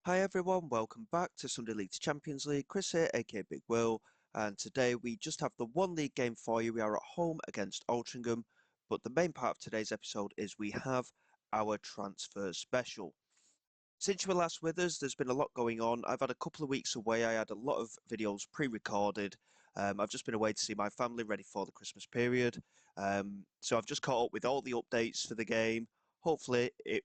Hi everyone, welcome back to Sunday League to Champions League. Chris here, aka Big Will, and today we just have the one league game for you. We are at home against Altrincham, but the main part of today's episode is we have our transfer special. Since you were last with us, there's been a lot going on. I've had a couple of weeks away. I had a lot of videos pre-recorded. I've just been away to see my family ready for the Christmas period. So I've just caught up with all the updates for the game. Hopefully it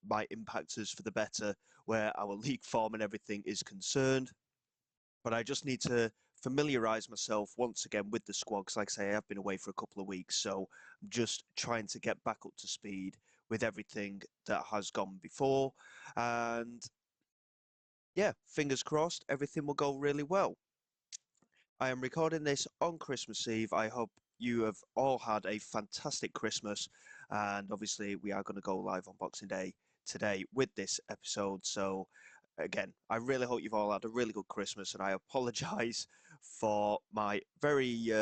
might impact us for the better where our league form and everything is concerned. But I just need to familiarise myself once again with the squad because, like I say, I have been away for a couple of weeks. So I'm just trying to get back up to speed with everything that has gone before. And yeah, fingers crossed, everything will go really well. I am recording this on Christmas Eve. I hope you have all had a fantastic Christmas. And obviously, we are going to go live on Boxing Day today with this episode. So, again, I really hope you've all had a really good Christmas. And I apologize for my very,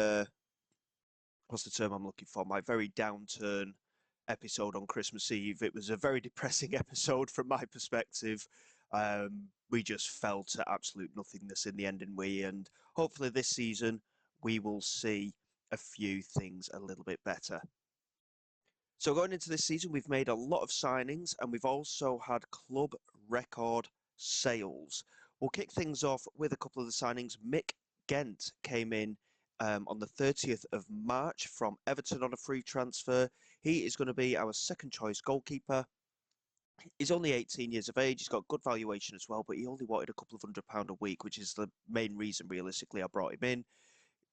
what's the term I'm looking for? My very downturn episode on Christmas Eve. It was a very depressing episode from my perspective. We just fell to absolute nothingness in the end, didn't we? And hopefully this season we will see a few things a little bit better. So going into this season, we've made a lot of signings and we've also had club record sales. We'll kick things off with a couple of the signings. Mick Gent came in on the 30th of March from Everton on a free transfer. He is going to be our second choice goalkeeper. He's only 18 years of age. He's got good valuation as well, but he only wanted a couple of £100 a week, which is the main reason, realistically, I brought him in.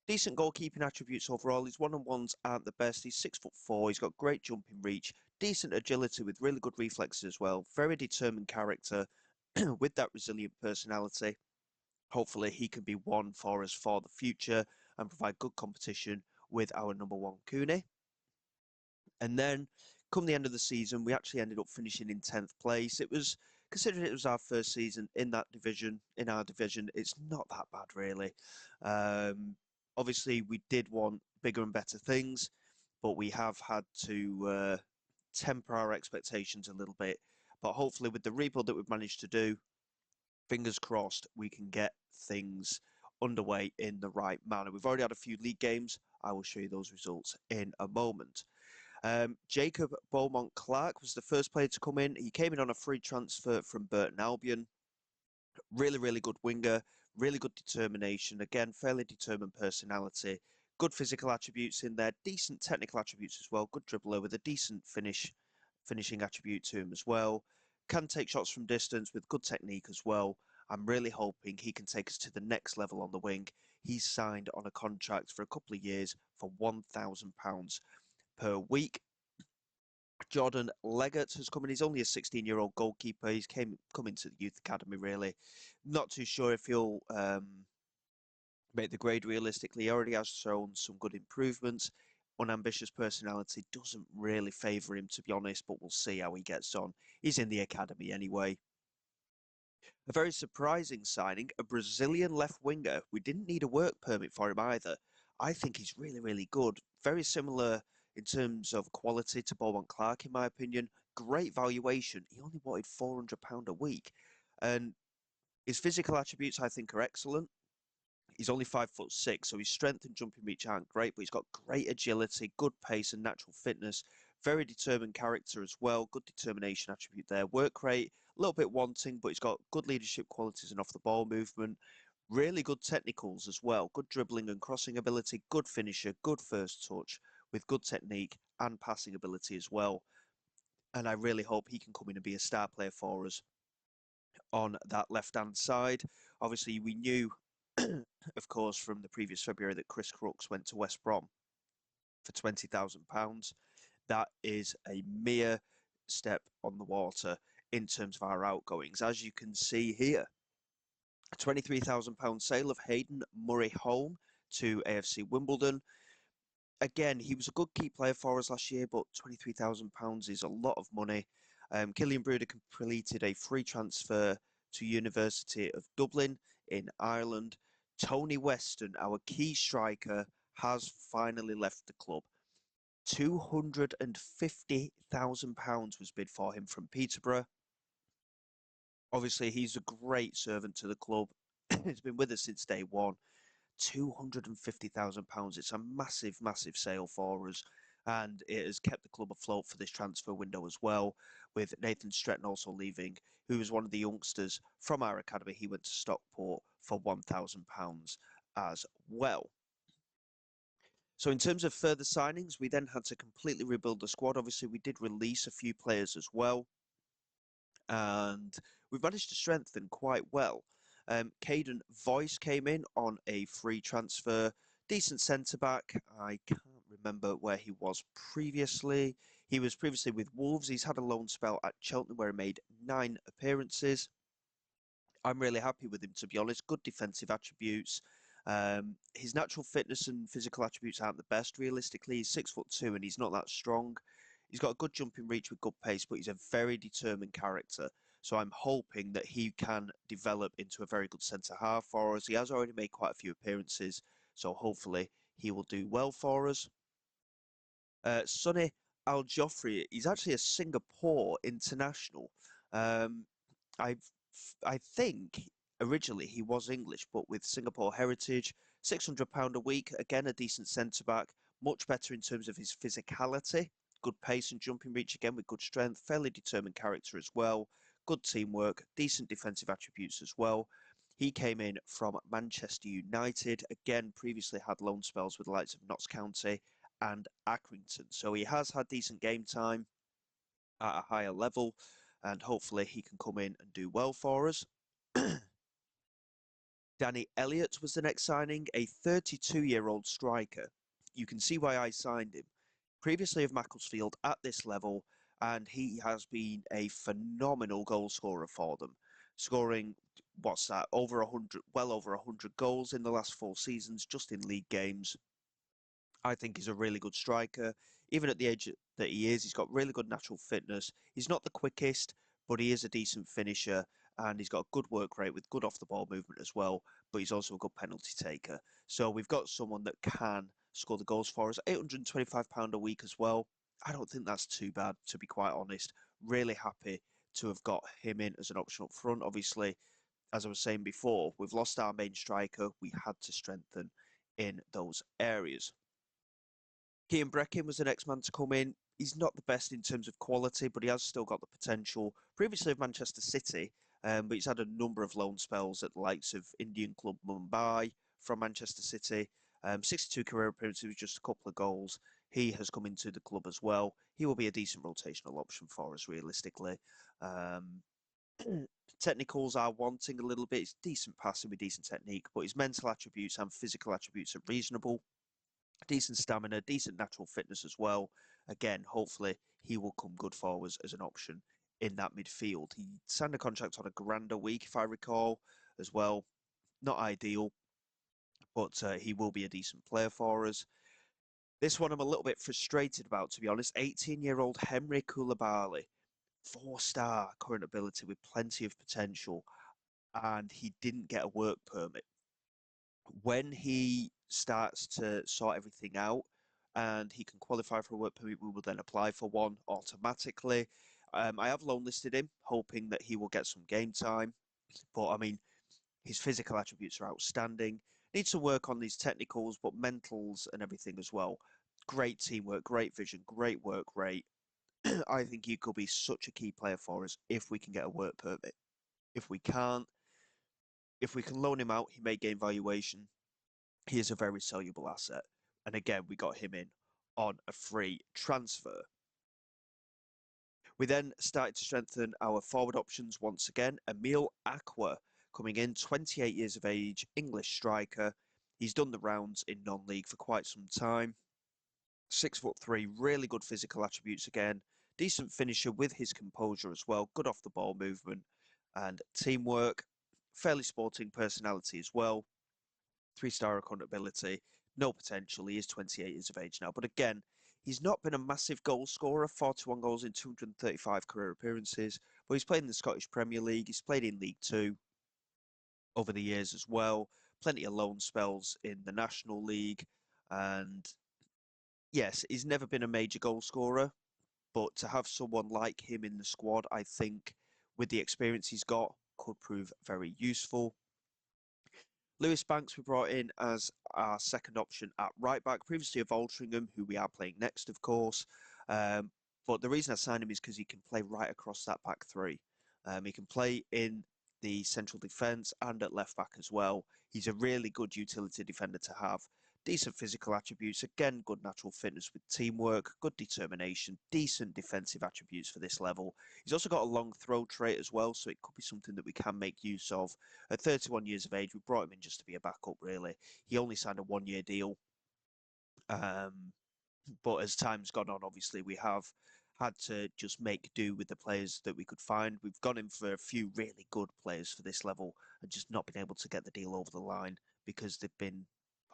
Decent goalkeeping attributes overall. His one-on-ones aren't the best. He's 6'4". He's got great jumping reach, decent agility with really good reflexes as well. Very determined character with that resilient personality. Hopefully, he can be one for us for the future and provide good competition with our number one Cooney. And then, come the end of the season, we actually ended up finishing in 10th place. It was, considering it was our first season in that division, in our division, it's not that bad, really. Um, Obviously, we did want bigger and better things, but we have had to temper our expectations a little bit. But hopefully, with the rebuild that we've managed to do, fingers crossed, we can get things underway in the right manner. We've already had a few league games. I will show you those results in a moment. Jacob Beaumont Clark was the first player to come in. He came in on a free transfer from Burton Albion. Really, really good winger, really good determination. Again, fairly determined personality. Good physical attributes in there, decent technical attributes as well. Good dribbler with a decent finishing attribute to him as well. Can take shots from distance with good technique as well. I'm really hoping he can take us to the next level on the wing. He's signed on a contract for a couple of years for £1,000 per week. Jordan Leggett has come in. He's only a 16-year-old goalkeeper. He's come into the youth academy, really. Not too sure if he'll make the grade realistically. He already has shown some good improvements. Unambitious personality doesn't really favour him, to be honest, but we'll see how he gets on. He's in the academy anyway. A very surprising signing, a Brazilian left winger. We didn't need a work permit for him either. I think he's really, really good. Very similar in terms of quality to Beaumont Clark, in my opinion. Great valuation. He only wanted £400 a week. And his physical attributes, I think, are excellent. He's only 5'6", so his strength and jumping reach aren't great, but he's got great agility, good pace, and natural fitness. Very determined character as well. Good determination attribute there. Work rate, a little bit wanting, but he's got good leadership qualities and off the ball movement. Really good technicals as well. Good dribbling and crossing ability. Good finisher. Good first touch with good technique and passing ability as well. And I really hope he can come in and be a star player for us on that left-hand side. Obviously, we knew, of course, from the previous February that Chris Crooks went to West Brom for £20,000. That is a mere step on the water in terms of our outgoings. As you can see here, a £23,000 sale of Hayden Murray Home to AFC Wimbledon. Again, he was a good key player for us last year, but £23,000 is a lot of money. Killian Bruder completed a free transfer to University of Dublin in Ireland. Tony Weston, our key striker, has finally left the club. £250,000 was bid for him from Peterborough. Obviously, he's a great servant to the club. He's been with us since day one. £250,000. It's a massive, massive sale for us. And it has kept the club afloat for this transfer window as well, with Nathan Stretton also leaving, who was one of the youngsters from our academy. He went to Stockport for £1,000 as well. So in terms of further signings, we then had to completely rebuild the squad. Obviously, we did release a few players as well, and we've managed to strengthen quite well. Caden Voice came in on a free transfer, decent centre back. I can't remember where he was previously. He was previously with Wolves. He's had a loan spell at Cheltenham where he made 9 appearances. I'm really happy with him, to be honest. Good defensive attributes. His natural fitness and physical attributes aren't the best, realistically. He's 6'2" and he's not that strong. He's got a good jumping reach with good pace, but he's a very determined character. So I'm hoping that he can develop into a very good centre half for us. He has already made quite a few appearances, so hopefully he will do well for us. Sonny Al Joffrey, he's actually a Singapore international. Um, I I think originally he was English, but with Singapore heritage, £600 a week, again a decent centre back, much better in terms of his physicality, good pace and jumping reach again with good strength, fairly determined character as well, good teamwork, decent defensive attributes as well. He came in from Manchester United, again previously had loan spells with the likes of Notts County and Accrington, so he has had decent game time at a higher level, and hopefully he can come in and do well for us. Danny Elliott was the next signing, a 32-year-old striker. You can see why I signed him. Previously of Macclesfield at this level, and he has been a phenomenal goal scorer for them, scoring what's that, over 100, well over 100 goals in the last 4 seasons just in league games. I think he's a really good striker. Even at the age that he is, he's got really good natural fitness. He's not the quickest, but he is a decent finisher, and he's got a good work rate with good off the ball movement as well. But he's also a good penalty taker. So we've got someone that can score the goals for us. £825 a week as well. I don't think that's too bad, to be quite honest. Really happy to have got him in as an option up front. Obviously, as I was saying before, we've lost our main striker. We had to strengthen in those areas. Kean Breckin was the next man to come in. He's not the best in terms of quality, but he has still got the potential. Previously of Manchester City, but he's had a number of loan spells at the likes of Indian club Mumbai from Manchester City. 62 career appearances with just a couple of goals. He has come into the club as well. He will be a decent rotational option for us, realistically. Um, Technicals are wanting a little bit. It's decent passing with decent technique, but his mental attributes and physical attributes are reasonable. Decent stamina, decent natural fitness as well. Again, hopefully he will come good for us as an option in that midfield. He signed a contract on £1,000 a week, if I recall, as well. Not ideal, but he will be a decent player for us. This one I'm a little bit frustrated about, to be honest. 18-year-old Henry Koulibaly, 4-star current ability with plenty of potential, and he didn't get a work permit. When he starts to sort everything out and he can qualify for a work permit, we will then apply for one automatically. I have loan listed him, hoping that he will get some game time. But I mean, his physical attributes are outstanding. Needs to work on these technicals, but mentals and everything as well. Great teamwork, great vision, great work rate. I think he could be such a key player for us if we can get a work permit. If we can't, if we can loan him out, he may gain valuation. He is a very soluble asset. And again, we got him in on a free transfer. We then started to strengthen our forward options once again. Emil Aqua coming in, 28 years of age, English striker. He's done the rounds in non-league for quite some time. 6'3", really good physical attributes again. Decent finisher with his composure as well. Good off the ball movement and teamwork. Fairly sporting personality as well. 3-star accountability, no potential. He is 28 years of age now. But again, he's not been a massive goal scorer, 41 goals in 235 career appearances. But he's played in the Scottish Premier League. He's played in League Two over the years as well. Plenty of loan spells in the National League. And yes, he's never been a major goal scorer. But to have someone like him in the squad, I think, with the experience he's got, could prove very useful. Lewis Banks we brought in as our second option at right back, previously of Altrincham, who we are playing next, of course. But the reason I signed him is because he can play right across that back three. He can play in the central defence and at left back as well. He's a really good utility defender to have. Decent physical attributes, again, good natural fitness with teamwork, good determination, decent defensive attributes for this level. He's also got a long throw trait as well, so it could be something that we can make use of. At 31 years of age, we brought him in just to be a backup, really. He only signed a one-year deal. But as time's gone on, obviously, we have had to just make do with the players that we could find. We've gone in for a few really good players for this level and just not been able to get the deal over the line because they've been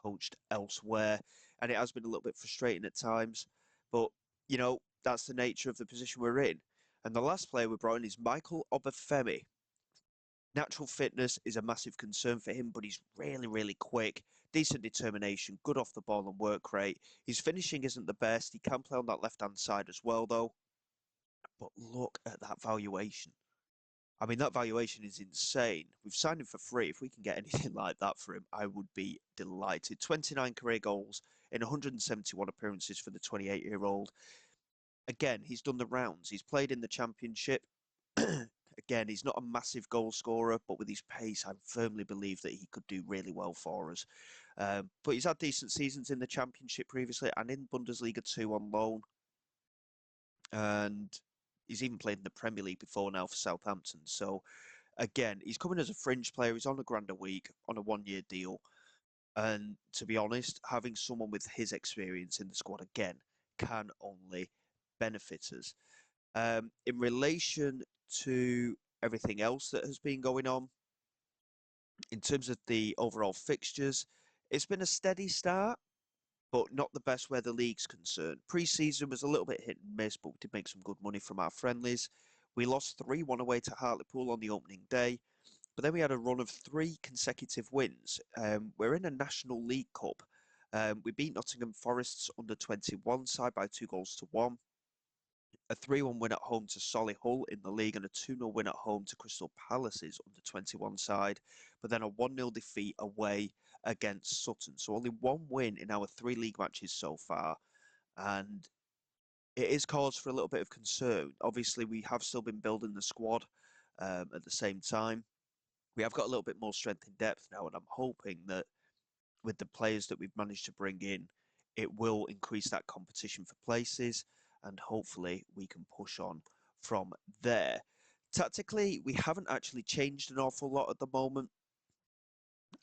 poached elsewhere. And it has been a little bit frustrating at times. But, you know, that's the nature of the position we're in. And the last player we brought in is Michael Obafemi. Natural fitness is a massive concern for him, but he's really, really quick, decent determination, good off the ball and work rate. His finishing isn't the best. He can play on that left-hand side as well, though. But look at that valuation. I mean, that valuation is insane. We've signed him for free. If we can get anything like that for him, I would be delighted. 29 career goals in 171 appearances for the 28-year-old. Again, he's done the rounds. He's played in the championship. Again, he's not a massive goal scorer, but with his pace, I firmly believe that he could do really well for us. But he's had decent seasons in the championship previously and in Bundesliga 2 on loan. And he's even played in the Premier League before now for Southampton. So, again, he's coming as a fringe player. He's on £1,000 a week on a one-year deal. And to be honest, having someone with his experience in the squad again can only benefit us. In relation to everything else that has been going on, in terms of the overall fixtures, it's been a steady start, but not the best where the league's concerned. Pre-season was a little bit hit and miss, but we did make some good money from our friendlies. We lost 3-1 away to Hartlepool on the opening day, but then we had a run of 3 consecutive wins. We're in a National League Cup. We beat Nottingham Forest's under-21 side by 2-1. A 3-1 win at home to Solihull in the league and a 2-0 win at home to Crystal Palace's under-21 side, but then a 1-0 defeat away against Sutton. So only one win in our 3 league matches so far, and it is cause for a little bit of concern. Obviously, we have still been building the squad at the same time. We have got a little bit more strength in depth now, and I'm hoping that with the players that we've managed to bring in, it will increase that competition for places, and hopefully we can push on from there. Tactically, we haven't actually changed an awful lot at the moment.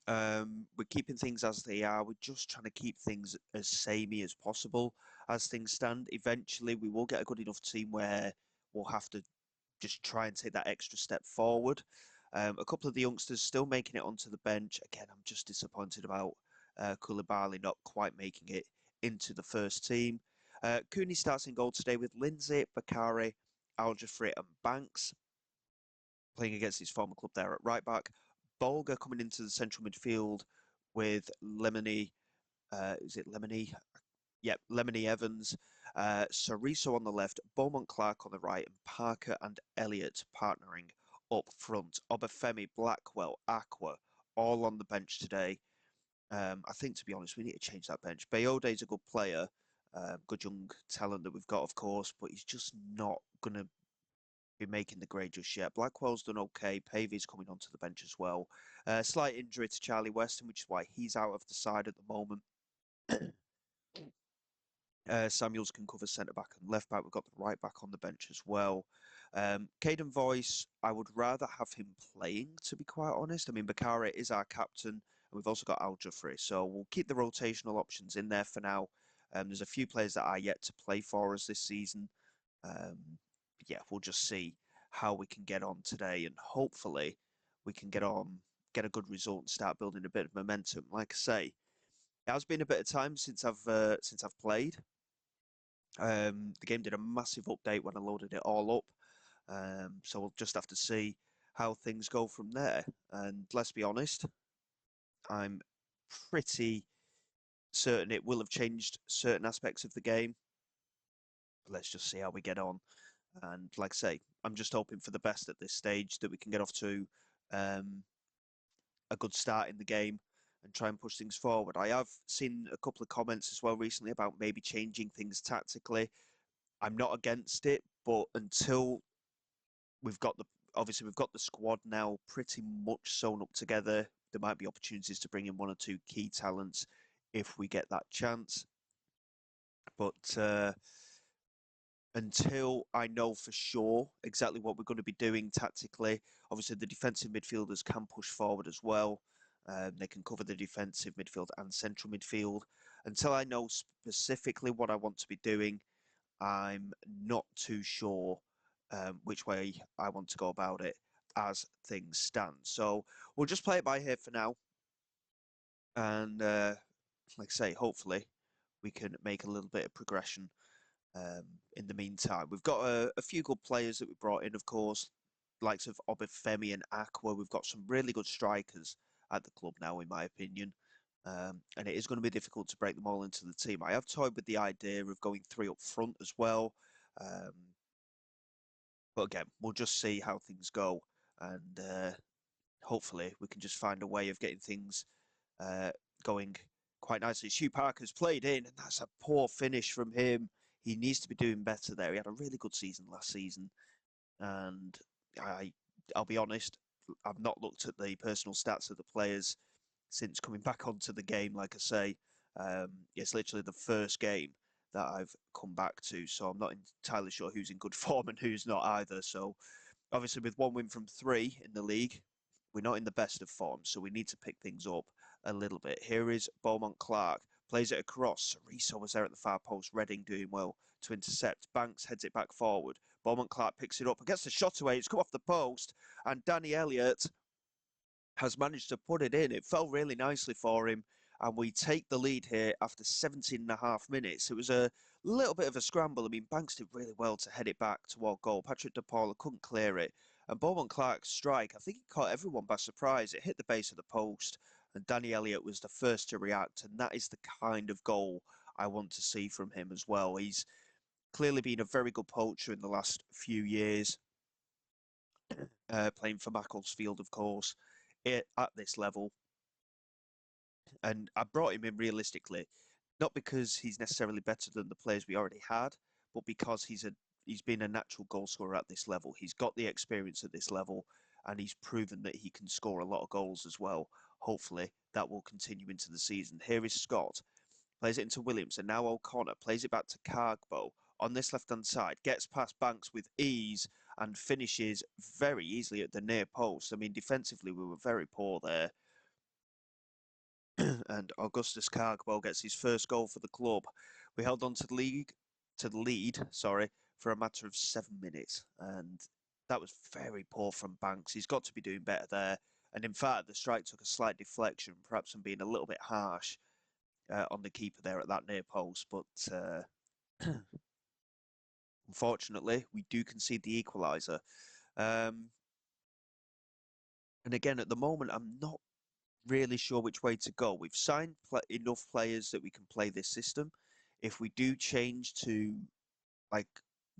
We're keeping things as they are. We're just trying to keep things as samey as possible as things stand. Eventually, we will get a good enough team where we'll have to just try and take that extra step forward. A couple of the youngsters still making it onto the bench. Again, I'm just disappointed about Koulibaly not quite making it into the first team. Cooney starts in goal today with Lindsay, Bakari, Al-Jafri and Banks playing against his former club there at right back. Bolger coming into the central midfield with Lemony. Is it Lemony? Yep, Lemony Evans. Sariso on the left, Beaumont Clark on the right, and Parker and Elliott partnering up front. Obafemi, Blackwell, Aqua, all on the bench today. I think, to be honest, we need to change that bench. Bayode's a good player, good young talent that we've got, of course, but he's just not going to be making the grade just yet. Blackwell's done okay. Pavy's coming onto the bench as well. Slight injury to Charlie Weston, which is why he's out of the side at the moment. Samuels can cover centre back and left back. We've got the right back on the bench as well. Caden Voice, I would rather have him playing, to be quite honest. I mean, Bakari is our captain, and we've also got Al Jafri, so we'll keep the rotational options in there for now. There's a few players that are yet to play for us this season. Yeah, we'll just see how we can get on today, and hopefully we can get a good result and start building a bit of momentum. Like I say, it has been a bit of time since I've played. The game did a massive update when I loaded it all up. So we'll just have to see how things go from there. And let's be honest, I'm pretty certain it will have changed certain aspects of the game. But let's just see how we get on. And like I say, I'm just hoping for the best at this stage, that we can get off to a good start in the game and try and push things forward. I have seen a couple of comments as well recently about maybe changing things tactically. I'm not against it, but until we've got the obviously we've got the squad now pretty much sewn up together. There might be opportunities to bring in one or two key talents if we get that chance. But until I know for sure exactly what we're going to be doing tactically, obviously the defensive midfielders can push forward as well. They can cover the defensive midfield and central midfield. Until I know specifically what I want to be doing, I'm not too sure which way I want to go about it as things stand. So we'll just play it by ear for now. And like I say, hopefully we can make a little bit of progression in the meantime. We've got a few good players that we brought in, of course, likes of Obafemi and Aqua. We've got some really good strikers at the club now, in my opinion. And it is going to be difficult to break them all into the team. I have toyed with the idea of going three up front as well. Um, but again, we'll just see how things go. And hopefully we can just find a way of getting things uh, going quite nicely. Hugh Parker's played in, and that's a poor finish from him. He needs to be doing better there. He had a really good season last season, and I'll be honest, I've not looked at the personal stats of the players since coming back onto the game. Like I say, it's literally the first game that I've come back to, so I'm not entirely sure who's in good form and who's not either. So obviously, with one win from three in the league, we're not in the best of form, so we need to pick things up a little bit. Here is Beaumont Clark, plays it across. Cereso was there at the far post. Redding doing well to intercept. Banks heads it back forward. Beaumont Clark picks it up and gets the shot away. It's come off the post, and Danny Elliott has managed to put it in. It fell really nicely for him, and we take the lead here after 17 and a half minutes. It was a little bit of a scramble. I mean, Banks did really well to head it back toward goal. Patrick De Paula couldn't clear it, and Beaumont Clark's strike, I think it caught everyone by surprise. It hit the base of the post, and Danny Elliott was the first to react, and that is the kind of goal I want to see from him as well. He's clearly been a very good poacher in the last few years, playing for Macclesfield, of course, at this level. And I brought him in realistically, not because he's necessarily better than the players we already had, but because he's been a natural goal scorer at this level. He's got the experience at this level, and he's proven that he can score a lot of goals as well. Hopefully, that will continue into the season. Here is Scott, plays it into Williams, and now O'Connor plays it back to Cargbo on this left-hand side, gets past Banks with ease and finishes very easily at the near post. I mean, defensively, we were very poor there. And Augustus Cargbo gets his first goal for the club. We held on to the lead, sorry, for a matter of 7 minutes, and that was very poor from Banks. He's got to be doing better there. And in fact, the strike took a slight deflection, perhaps I'm being a little bit harsh on the keeper there at that near post. But unfortunately, we do concede the equaliser. And again, at the moment, I'm not really sure which way to go. We've signed enough players that we can play this system. If we do change to like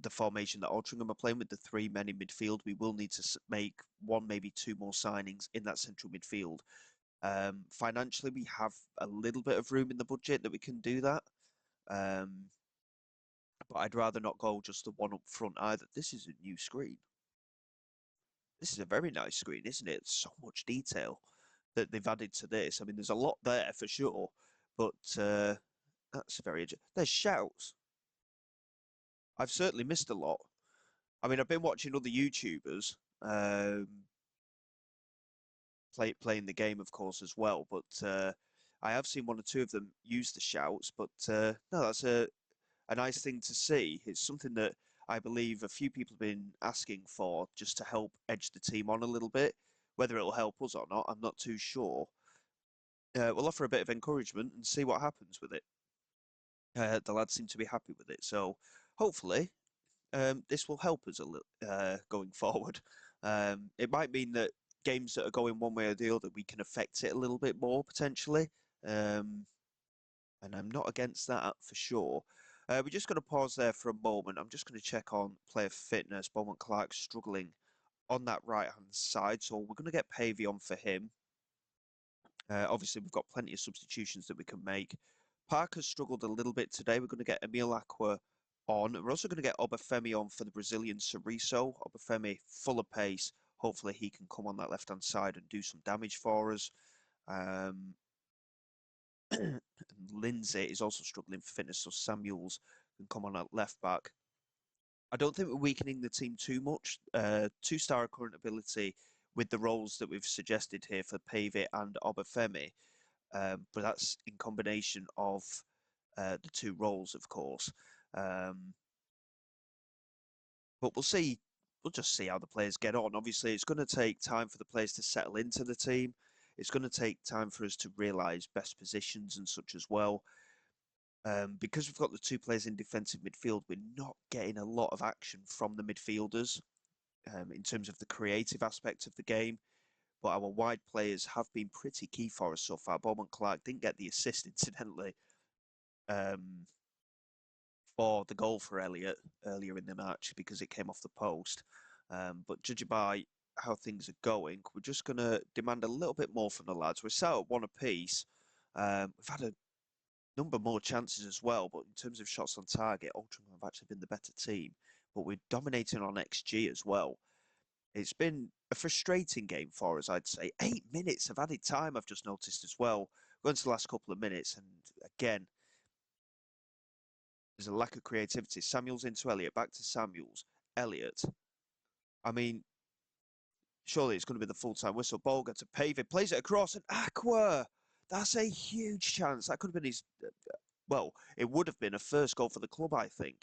the formation that Altrincham are playing with the three men in midfield, we will need to make one, maybe two more signings in that central midfield. Financially, we have a little bit of room in the budget that we can do that. But I'd rather not go just the one up front either. This is a new screen. This is a very nice screen, isn't it? So much detail that they've added to this. I mean, there's a lot there for sure, but that's very. There's shouts. I've certainly missed a lot. I mean, I've been watching other YouTubers playing the game, of course, as well. But I have seen one or two of them use the shouts. But no, that's a nice thing to see. It's something that I believe a few people have been asking for just to help edge the team on a little bit. Whether it'll help us or not, I'm not too sure. We'll offer a bit of encouragement and see what happens with it. The lads seem to be happy with it, so hopefully this will help us a little going forward. It might mean that games that are going one way or the other, we can affect it a little bit more potentially. And I'm not against that for sure. We're just going to pause there for a moment. I'm just going to check on player fitness. Beaumont Clark struggling on that right-hand side. So we're going to get Pavey on for him. Obviously, we've got plenty of substitutions that we can make. Parker's struggled a little bit today. We're going to get Emil Aqua on. We're also going to get Obafemi on for the Brazilian Cerezo. Obafemi, full of pace. Hopefully, he can come on that left-hand side and do some damage for us. Lindsay is also struggling for fitness, so Samuels can come on at left-back. I don't think we're weakening the team too much. Two-star current ability with the roles that we've suggested here for Pavey and Obafemi. But that's in combination of the two roles, of course. But we'll see. We'll just see how the players get on. Obviously, it's going to take time for the players to settle into the team. It's going to take time for us to realise best positions and such as well. Because we've got the two players in defensive midfield, we're not getting a lot of action from the midfielders in terms of the creative aspect of the game. But our wide players have been pretty key for us so far. Bowman Clark didn't get the assist, incidentally, for the goal for Elliott earlier in the match because it came off the post. But judging by how things are going, we're just going to demand a little bit more from the lads. We're set at one apiece. We've had a number more chances as well, but in terms of shots on target, Altrincham have actually been the better team. But we're dominating on XG as well. It's been a frustrating game for us, I'd say. 8 minutes of added time, I've just noticed as well. Going to the last couple of minutes, and again, there's a lack of creativity. Samuels into Elliott, back to Samuels. Elliott. I mean, surely it's going to be the full-time whistle. Bolger to Pavey, plays it across, and Aqua! That's a huge chance. That could have been his... Well, it would have been a first goal for the club, I think.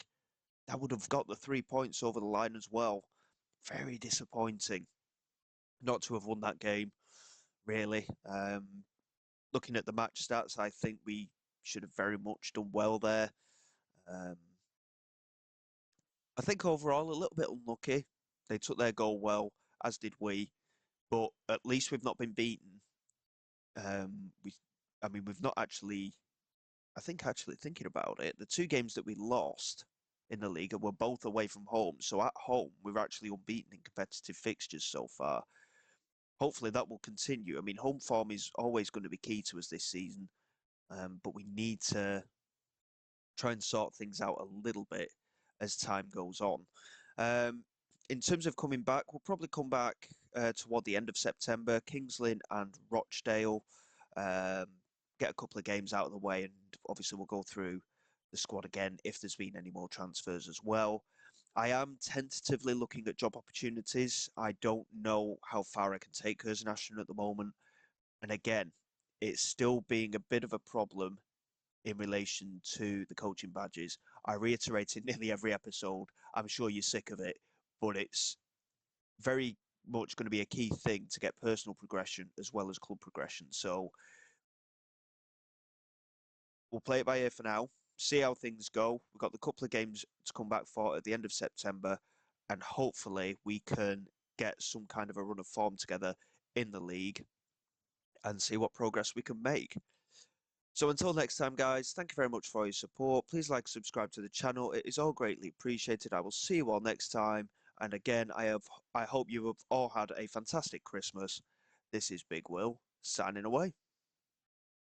That would have got the 3 points over the line as well. Very disappointing not to have won that game, really. Looking at the match stats, I think we should have very much done well there. I think overall a little bit unlucky. They took their goal well, as did we, but at least we've not been beaten. We've not actually. I think actually thinking about it, the two games that we lost in the league were both away from home. So at home, we're actually unbeaten in competitive fixtures so far. Hopefully that will continue. I mean, home form is always going to be key to us this season, but we need to try and sort things out a little bit as time goes on. In terms of coming back, we'll probably come back toward the end of September. Kings Lynn and Rochdale. Get a couple of games out of the way, and obviously we'll go through the squad again if there's been any more transfers as well. I am tentatively looking at job opportunities. I don't know how far I can take Curzon Ashton at the moment. And again, it's still being a bit of a problem in relation to the coaching badges. I reiterate in nearly every episode. I'm sure you're sick of it, but it's very much going to be a key thing to get personal progression as well as club progression. So we'll play it by ear for now, see how things go. We've got the couple of games to come back for at the end of September, and hopefully we can get some kind of a run of form together in the league and see what progress we can make. So until next time, guys, thank you very much for your support. Please like, subscribe to the channel. It is all greatly appreciated. I will see you all next time. And again, I hope you have all had a fantastic Christmas. This is Big Will, signing away.